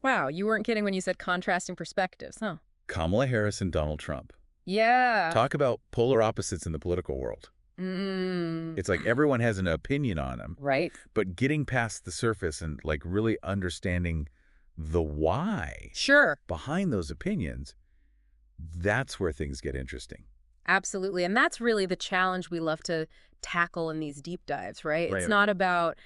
Wow, you weren't kidding when you said contrasting perspectives, huh? Kamala Harris and Donald Trump. Yeah. Talk about polar opposites in the political world. Mm. It's like everyone has an opinion on them, Right. but getting past the surface and like really understanding the why Sure. behind those opinions, that's where things get interesting. Absolutely. And that's really the challenge we love to tackle in these deep dives, right? It's Right. not about,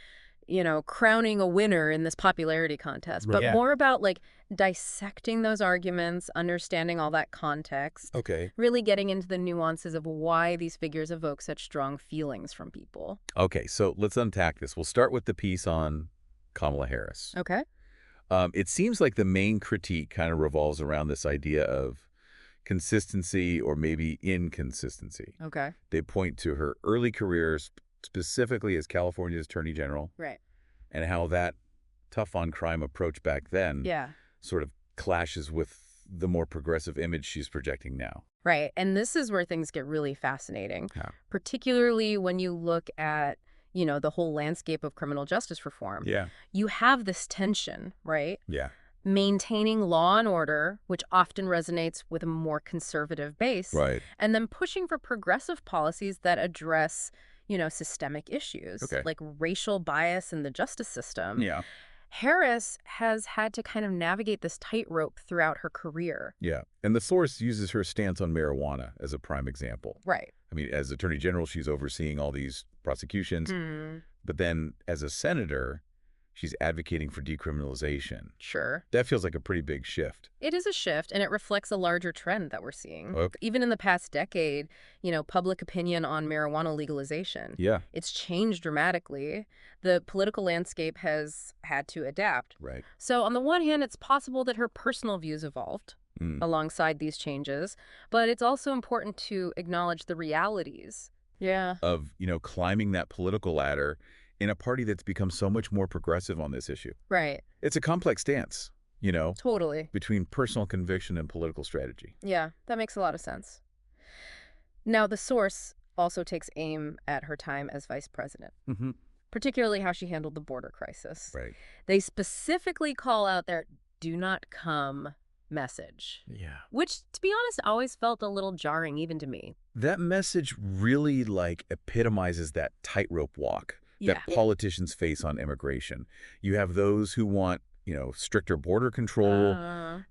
crowning a winner in this popularity contest, Right. but Yeah. more about like dissecting those arguments, understanding all that context, Okay. really getting into the nuances of why these figures evoke such strong feelings from people. Okay, so let's unpack this. We'll start with the piece on Kamala Harris. Okay. It seems like the main critique kind of revolves around this idea of consistency or maybe inconsistency. Okay. They point to her early career, specifically as California's Attorney General, Right. and how that tough-on-crime approach back then Yeah. sort of clashes with the more progressive image she's projecting now. Right. And this is where things get really fascinating, Yeah. particularly when you look at, the whole landscape of criminal justice reform. Yeah. You have this tension, right? Yeah. Maintaining law and order, which often resonates with a more conservative base, Right. and then pushing for progressive policies that address, systemic issues Okay. like racial bias in the justice system. Yeah. Harris has had to kind of navigate this tightrope throughout her career. Yeah. And the source uses her stance on marijuana as a prime example. Right. I mean, as Attorney General, she's overseeing all these prosecutions. But then as a senator, she's advocating for decriminalization. Sure. That feels like a pretty big shift. It is a shift, and it reflects a larger trend that we're seeing. Okay. Even in the past decade, public opinion on marijuana legalization. Yeah. It's changed dramatically. The political landscape has had to adapt. Right. So on the one hand, it's possible that her personal views evolved alongside these changes, but it's also important to acknowledge the realities. Yeah. Of, climbing that political ladder in a party that's become so much more progressive on this issue. Right. It's a complex stance, Totally. between personal conviction and political strategy. Yeah, that makes a lot of sense. Now, the source also takes aim at her time as vice president, particularly how she handled the border crisis. Right. They specifically call out their "do not come" message, Yeah. which, to be honest, always felt a little jarring even to me. That message really, epitomizes that tightrope walk that politicians face on immigration. You have those who want, stricter border control,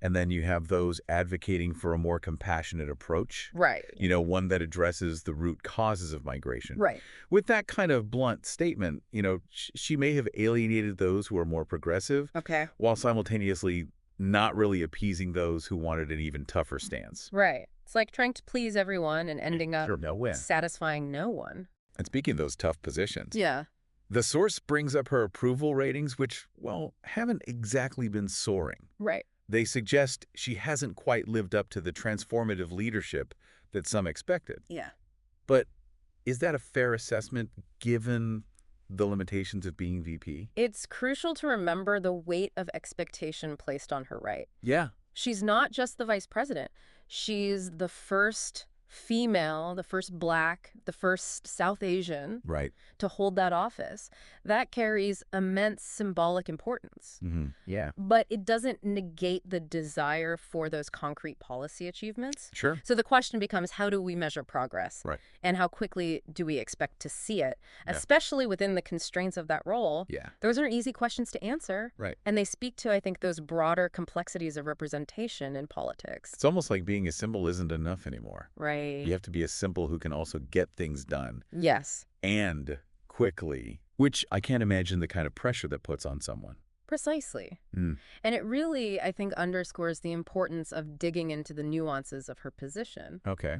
and then you have those advocating for a more compassionate approach. Right. One that addresses the root causes of migration. Right. With that kind of blunt statement, she may have alienated those who are more progressive, Okay. while simultaneously not really appeasing those who wanted an even tougher stance. Right. It's like trying to please everyone and ending up No win. satisfying no one. And speaking of those tough positions, Yeah. the source brings up her approval ratings, which, haven't exactly been soaring. Right. They suggest she hasn't quite lived up to the transformative leadership that some expected. Yeah. But is that a fair assessment given the limitations of being VP? It's crucial to remember the weight of expectation placed on her, right? Yeah. She's not just the vice president. She's the first female, the first Black, the first South Asian Right. to hold that office. That carries immense symbolic importance. Yeah. But it doesn't negate the desire for those concrete policy achievements. Sure. So the question becomes, how do we measure progress? Right. And how quickly do we expect to see it, Yeah. especially within the constraints of that role? Yeah. Those aren't easy questions to answer. Right. And they speak to, I think, those broader complexities of representation in politics. It's almost like being a symbol isn't enough anymore. Right. You have to be a symbol who can also get things done. Yes. And quickly, which I can't imagine the kind of pressure that puts on someone. Precisely. Mm. And it really, I think, underscores the importance of digging into the nuances of her position. Okay.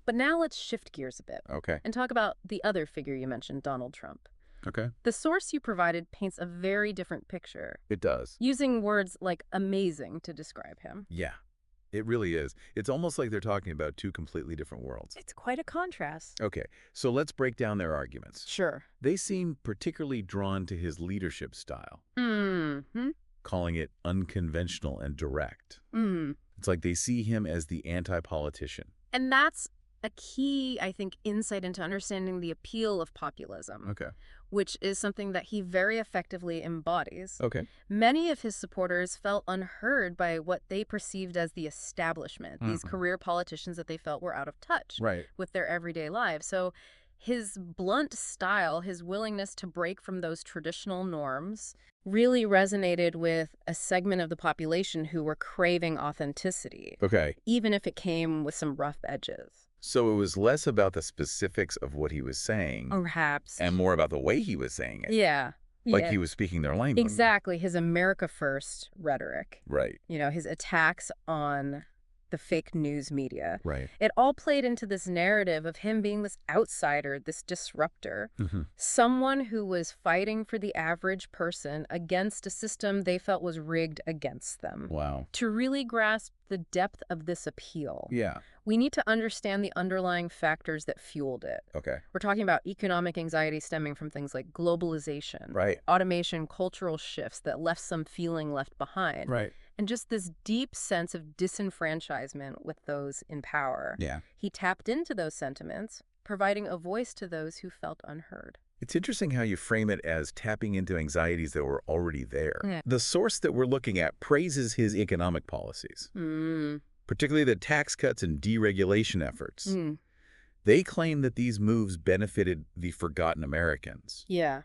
But now let's shift gears a bit Okay. and talk about the other figure you mentioned, Donald Trump. Okay. The source you provided paints a very different picture, It does. using words like amazing to describe him. Yeah. It really is. It's almost like they're talking about two completely different worlds. It's quite a contrast. Okay, so let's break down their arguments. Sure. They seem particularly drawn to his leadership style, Mm-hmm. calling it unconventional and direct. Mm. It's like they see him as the anti-politician. And that's a key, I think, insight into understanding the appeal of populism. Okay. which is something that he very effectively embodies. Okay. Many of his supporters felt unheard by what they perceived as the establishment, these career politicians that they felt were out of touch with their everyday lives. So his blunt style, his willingness to break from those traditional norms, really resonated with a segment of the population who were craving authenticity, even if it came with some rough edges. So it was less about the specifics of what he was saying. Perhaps. And more about the way he was saying it. Yeah. Like he was speaking their language. Exactly. His America First rhetoric. Right. You know, his attacks on the fake news media. Right. It all played into this narrative of him being this outsider, this disruptor, someone who was fighting for the average person against a system they felt was rigged against them. Wow. To really grasp the depth of this appeal, Yeah. we need to understand the underlying factors that fueled it. Okay. We're talking about economic anxiety stemming from things like globalization, Right. automation, cultural shifts that left some feeling left behind. Right. And just this deep sense of disenfranchisement with those in power. Yeah. He tapped into those sentiments, providing a voice to those who felt unheard. It's interesting how you frame it as tapping into anxieties that were already there. Yeah. The source that we're looking at praises his economic policies, particularly the tax cuts and deregulation efforts. They claim that these moves benefited the forgotten Americans. Yeah.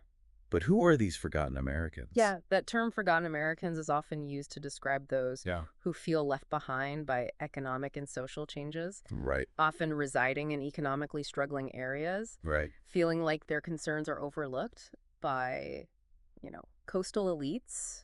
But who are these forgotten Americans? Yeah, that term forgotten Americans is often used to describe those who feel left behind by economic and social changes. Right. Often residing in economically struggling areas. Right. Feeling like their concerns are overlooked by, coastal elites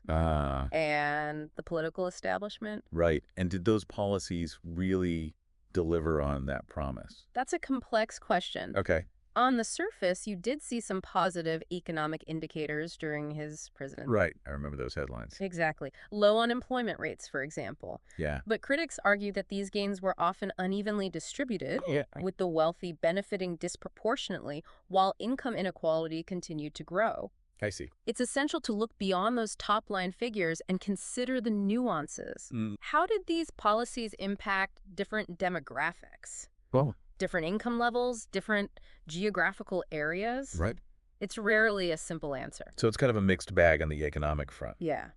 and the political establishment. Right. And did those policies really deliver on that promise? That's a complex question. Okay. On the surface, you did see some positive economic indicators during his presidency. Right. I remember those headlines. Exactly. Low unemployment rates, for example. Yeah. But critics argue that these gains were often unevenly distributed, with the wealthy benefiting disproportionately while income inequality continued to grow. I see. It's essential to look beyond those top-line figures and consider the nuances. How did these policies impact different demographics? Well, different income levels, different geographical areas? Right. It's rarely a simple answer. So it's kind of a mixed bag on the economic front. Yeah.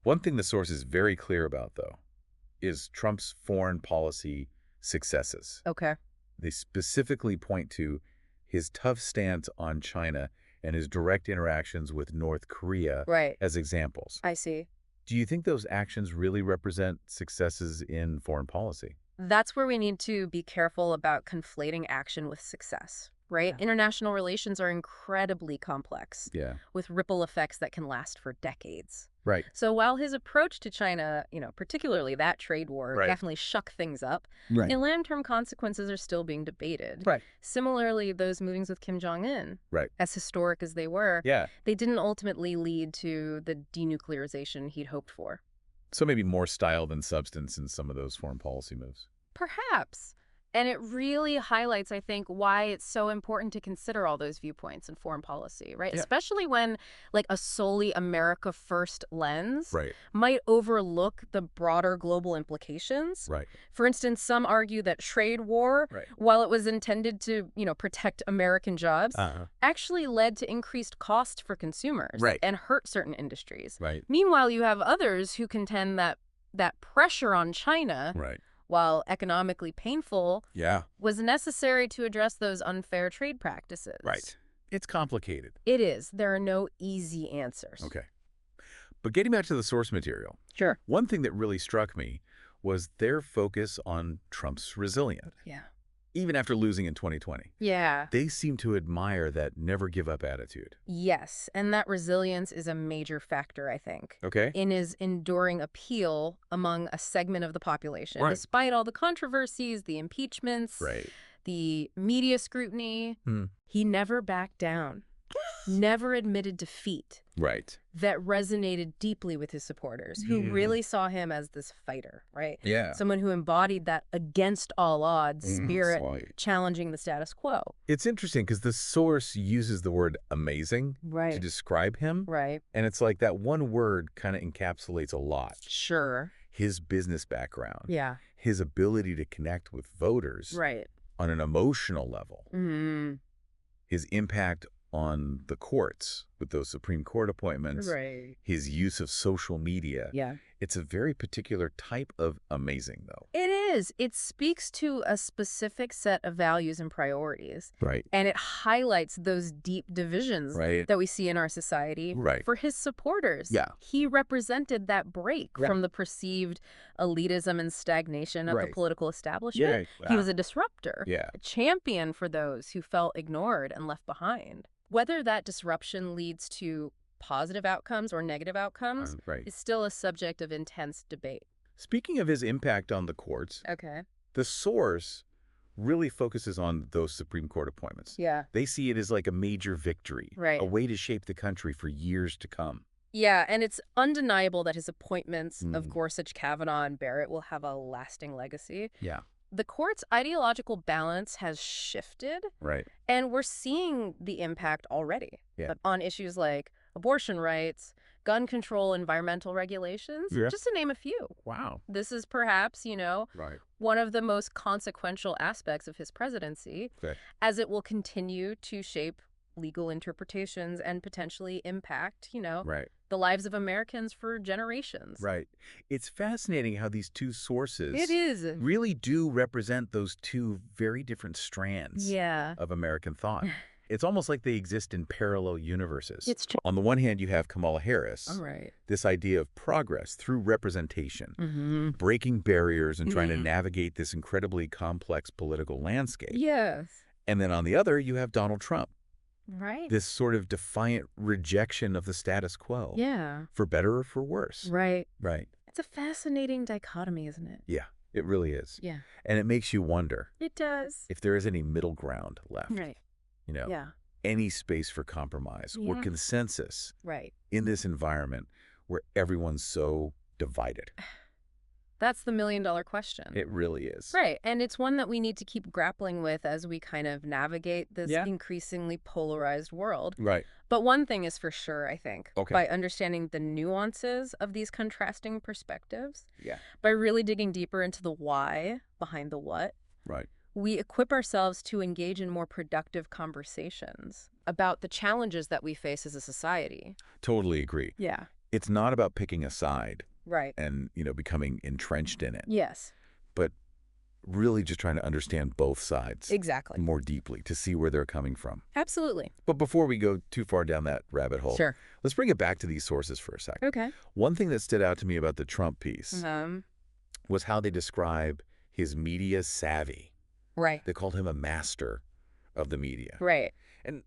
One thing the source is very clear about, though, is Trump's foreign policy successes. Okay. They specifically point to his tough stance on China and his direct interactions with North Korea as examples. I see. Do you think those actions really represent successes in foreign policy? That's where we need to be careful about conflating action with success, right? Yeah. International relations are incredibly complex, with ripple effects that can last for decades. Right. So while his approach to China, particularly that trade war, definitely shook things up, the long-term consequences are still being debated. Right. Similarly, those meetings with Kim Jong-un, as historic as they were, they didn't ultimately lead to the denuclearization he'd hoped for. So maybe more style than substance in some of those foreign policy moves. Perhaps. And it really highlights, I think, why it's so important to consider all those viewpoints in foreign policy, right? Yeah. Especially when, a solely America First lens might overlook the broader global implications. Right. For instance, some argue that trade war, while it was intended to, protect American jobs, actually led to increased cost for consumers and hurt certain industries. Right. Meanwhile, you have others who contend that pressure on China while economically painful, was necessary to address those unfair trade practices. Right. It's complicated. It is. There are no easy answers. Okay. But getting back to the source material. Sure. One thing that really struck me was their focus on Trump's resilience. Yeah. Even after losing in 2020. Yeah. They seem to admire that never-give-up attitude. Yes, and that resilience is a major factor, I think. Okay. In his enduring appeal among a segment of the population. Despite all the controversies, the impeachments, the media scrutiny, he never backed down. Never admitted defeat. Right. That resonated deeply with his supporters, who really saw him as this fighter, right? Yeah. Someone who embodied that against all odds spirit, challenging the status quo. It's interesting because the source uses the word amazing to describe him. Right. And it's like that one word kind of encapsulates a lot. Sure. His business background. Yeah. His ability to connect with voters. Right. On an emotional level. Mm-hmm. His impact on the courts with those Supreme Court appointments, his use of social media. Yeah. It's a very particular type of amazing, though. It is. It speaks to a specific set of values and priorities. Right. And it highlights those deep divisions that we see in our society. Right. For his supporters. Yeah. He represented that break from the perceived elitism and stagnation of the political establishment. Yeah. Wow. He was a disruptor. Yeah. A champion for those who felt ignored and left behind. Whether that disruption leads to positive outcomes or negative outcomes is still a subject of intense debate. Speaking of his impact on the courts, the source really focuses on those Supreme Court appointments. Yeah. They see it as like a major victory, a way to shape the country for years to come. Yeah, and it's undeniable that his appointments of Gorsuch, Kavanaugh, and Barrett will have a lasting legacy. Yeah. The court's ideological balance has shifted. Right. And we're seeing the impact already on issues like abortion rights, gun control, environmental regulations, just to name a few. Wow. This is perhaps, one of the most consequential aspects of his presidency, as it will continue to shape legal interpretations and potentially impact, the lives of Americans for generations. Right. It's fascinating how these two sources really do represent those two very different strands of American thought. It's almost like they exist in parallel universes. It's true. On the one hand, you have Kamala Harris, Right. this idea of progress through representation, breaking barriers and trying to navigate this incredibly complex political landscape. Yes. And then on the other, you have Donald Trump. Right. This sort of defiant rejection of the status quo. Yeah. For better or for worse. Right. Right. It's a fascinating dichotomy, isn't it? Yeah, it really is. Yeah. And it makes you wonder. It does. If there is any middle ground left. Right. Any space for compromise or consensus in this environment where everyone's so divided. That's the million-dollar question. It really is. Right. And it's one that we need to keep grappling with as we kind of navigate this increasingly polarized world. Right. But one thing is for sure, I think, by understanding the nuances of these contrasting perspectives, by really digging deeper into the why behind the what, we equip ourselves to engage in more productive conversations about the challenges that we face as a society. Totally agree. Yeah. It's not about picking a side. Right. And, becoming entrenched in it. Yes. But really just trying to understand both sides. Exactly. More deeply to see where they're coming from. Absolutely. But before we go too far down that rabbit hole, let's bring it back to these sources for a second. Okay. One thing that stood out to me about the Trump piece was how they describe his media savvy. Right. They called him a master of the media. Right. And,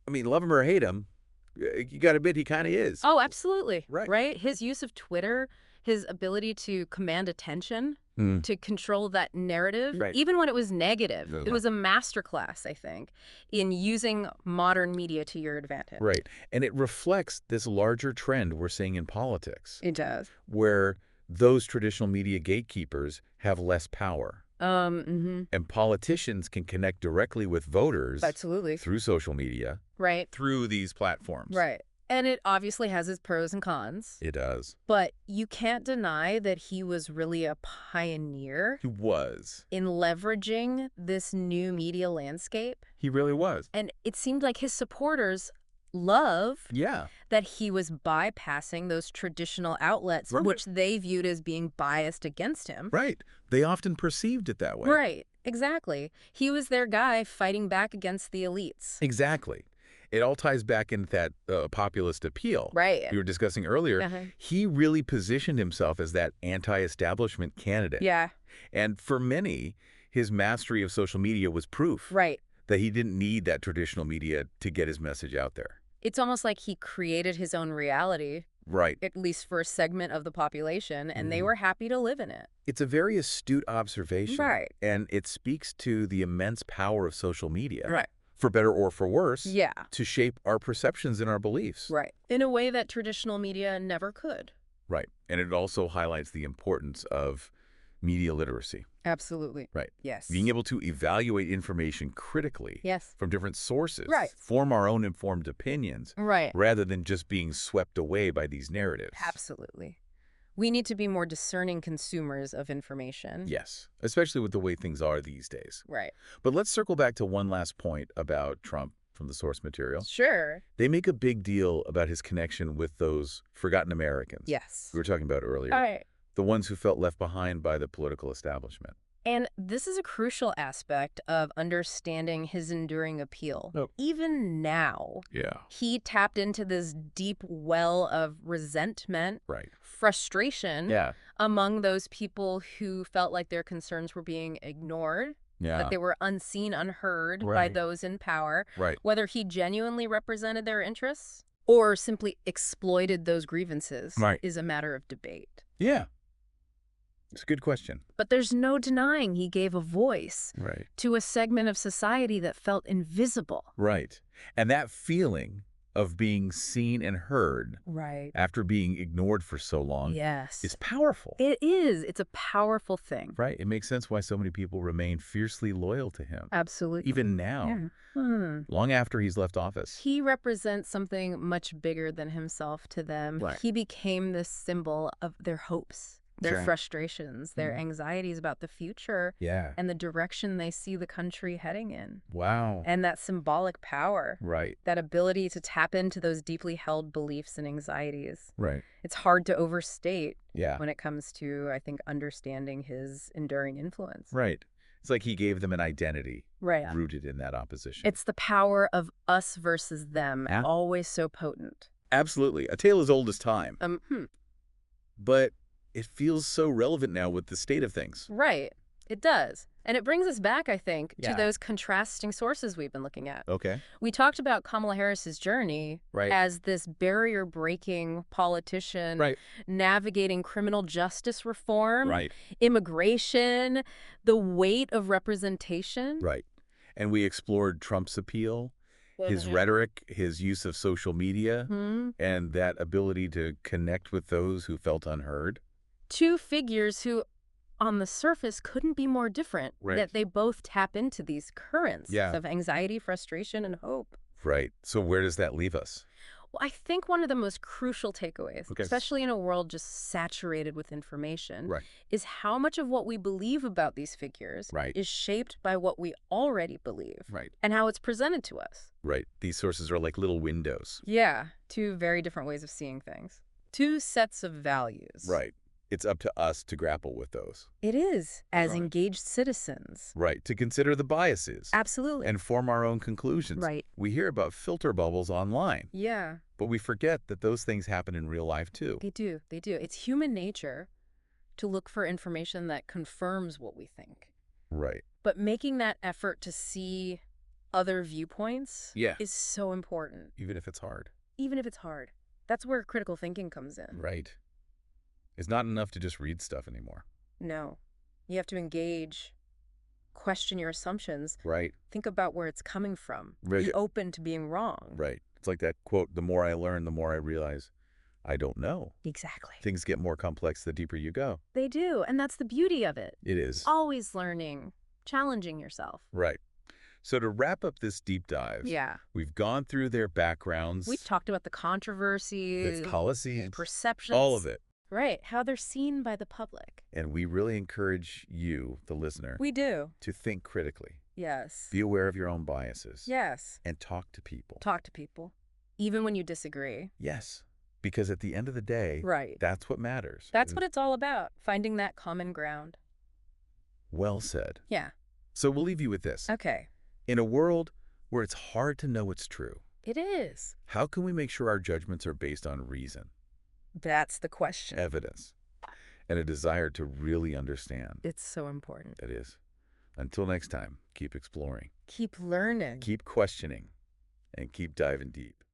love him or hate him, you got to admit he kind of is. Oh, absolutely. Right. His use of Twitter, his ability to command attention, to control that narrative, even when it was negative. It was a masterclass, I think, in using modern media to your advantage. Right. And it reflects this larger trend we're seeing in politics. It does. Where those traditional media gatekeepers have less power. And politicians can connect directly with voters through social media, through these platforms. Right. And it obviously has its pros and cons. It does. But you can't deny that he was really a pioneer. He was. In leveraging this new media landscape. He really was. And it seemed like his supporters love that he was bypassing those traditional outlets, which they viewed as being biased against him. Right. They often perceived it that way. Right. Exactly. He was their guy fighting back against the elites. Exactly. It all ties back into that populist appeal we were discussing earlier. He really positioned himself as that anti-establishment candidate. Yeah. And for many, his mastery of social media was proof that he didn't need that traditional media to get his message out there. It's almost like he created his own reality. Right. At least for a segment of the population, and they were happy to live in it. It's a very astute observation. Right. And it speaks to the immense power of social media. Right. For better or for worse. Yeah. To shape our perceptions and our beliefs. Right. In a way that traditional media never could. Right. And it also highlights the importance of media literacy. Absolutely. Right. Yes. Being able to evaluate information critically. Yes. From different sources. Right. Form our own informed opinions. Right. Rather than just being swept away by these narratives. Absolutely. We need to be more discerning consumers of information. Yes. Especially with the way things are these days. Right. But let's circle back to one last point about Trump from the source material. Sure. They make a big deal about his connection with those forgotten Americans Yes. we were talking about earlier. All right. The ones who felt left behind by the political establishment. And this is a crucial aspect of understanding his enduring appeal. Oh. Even now, he tapped into this deep well of resentment, frustration among those people who felt like their concerns were being ignored, that they were unseen, unheard by those in power, whether he genuinely represented their interests or simply exploited those grievances is a matter of debate. Yeah. It's a good question. But there's no denying he gave a voice to a segment of society that felt invisible. Right. And that feeling of being seen and heard after being ignored for so long is powerful. It is. It's a powerful thing. Right. It makes sense why so many people remain fiercely loyal to him. Absolutely. Even now, long after he's left office. He represents something much bigger than himself to them. He became this symbol of their hopes, their frustrations, their anxieties about the future and the direction they see the country heading in. Wow. And that symbolic power, that ability to tap into those deeply held beliefs and anxieties. It's hard to overstate when it comes to, I think, understanding his enduring influence. It's like he gave them an identity rooted in that opposition. It's the power of us versus them, always so potent. Absolutely. A tale as old as time. But it feels so relevant now with the state of things. Right. It does. And it brings us back, I think, to those contrasting sources we've been looking at. Okay. We talked about Kamala Harris's journey as this barrier-breaking politician navigating criminal justice reform, immigration, the weight of representation. And we explored Trump's appeal, his rhetoric, his use of social media, and that ability to connect with those who felt unheard. Two figures who, on the surface, couldn't be more different, that they both tap into these currents of anxiety, frustration, and hope. So where does that leave us? Well, I think one of the most crucial takeaways, especially in a world just saturated with information, is how much of what we believe about these figures is shaped by what we already believe and how it's presented to us. These sources are like little windows. Yeah, two very different ways of seeing things. Two sets of values. It's up to us to grapple with those. It is, as engaged citizens. To consider the biases. Absolutely. And form our own conclusions. We hear about filter bubbles online. But we forget that those things happen in real life too. They do. They do. It's human nature to look for information that confirms what we think. But making that effort to see other viewpoints is so important. Even if it's hard. Even if it's hard. That's where critical thinking comes in. It's not enough to just read stuff anymore. No. You have to engage, question your assumptions, think about where it's coming from, be open to being wrong. It's like that quote, the more I learn, the more I realize I don't know. Exactly. Things get more complex the deeper you go. They do, and that's the beauty of it. It is. Always learning, challenging yourself. So to wrap up this deep dive, we've gone through their backgrounds. We've talked about the controversies, the policies, perceptions. all of it. How they're seen by the public. And we really encourage you, the listener. We do. To think critically. Yes. Be aware of your own biases. Yes. And talk to people. Talk to people. Even when you disagree. Yes. Because at the end of the day, that's what matters. That's what it's all about, finding that common ground. Well said. Yeah. So we'll leave you with this. Okay. In a world where it's hard to know what's true. It is. How can we make sure our judgments are based on reason? That's the question. Evidence. And a desire to really understand. It's so important. It is. Until next time, keep exploring. Keep learning. Keep questioning. And keep diving deep.